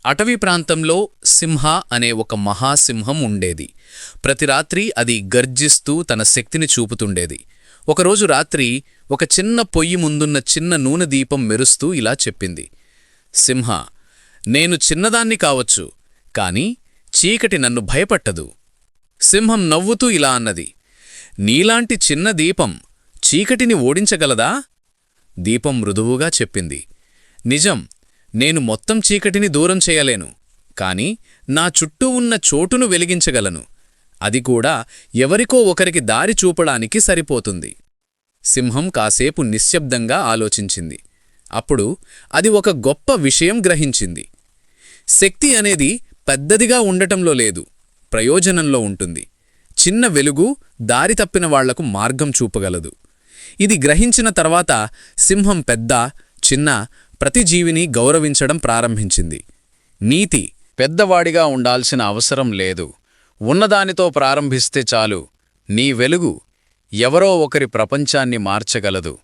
అటవీ ప్రాంతంలో సింహ అనే ఒక మహాసింహం ఉండేది. ప్రతి రాత్రి అది గర్జిస్తూ తన శక్తిని చూపుతుండేది. ఒకరోజు రాత్రి ఒక చిన్న పొయ్యి ముందున్న చిన్న నూనె దీపం మెరుస్తూ ఇలా చెప్పింది: సింహ, నేను చిన్నదాన్ని కావచ్చు, కాని చీకటి నన్ను భయపట్టదు. సింహం నవ్వుతూ ఇలా అన్నది: నీలాంటి చిన్న దీపం చీకటిని ఓడించగలదా? దీపం మృదువుగా చెప్పింది: నిజం, నేను మొత్తం చీకటిని దూరం చేయలేను, కాని నా చుట్టూ ఉన్న చోటును వెలిగించగలను. అది కూడా ఎవరికో ఒకరికి దారి చూపడానికి సరిపోతుంది. సింహం కాసేపు నిశ్శబ్దంగా ఆలోచించింది. అప్పుడు అది ఒక గొప్ప విషయం గ్రహించింది. శక్తి అనేది పెద్దదిగా ఉండటంలో లేదు, ప్రయోజనంలో ఉంటుంది. చిన్న వెలుగు దారి తప్పిన వాళ్లకు మార్గం చూపగలదు. ఇది గ్రహించిన తర్వాత సింహం పెద్ద, చిన్న ప్రతి జీవిని గౌరవించడం ప్రారంభించింది. నీతి: పెద్దవాడిగా ఉండాల్సిన అవసరం లేదు, ఉన్నదానితో ప్రారంభిస్తే చాలు. నీ వెలుగు ఎవరో ఒకరి ప్రపంచాన్ని మార్చగలదు.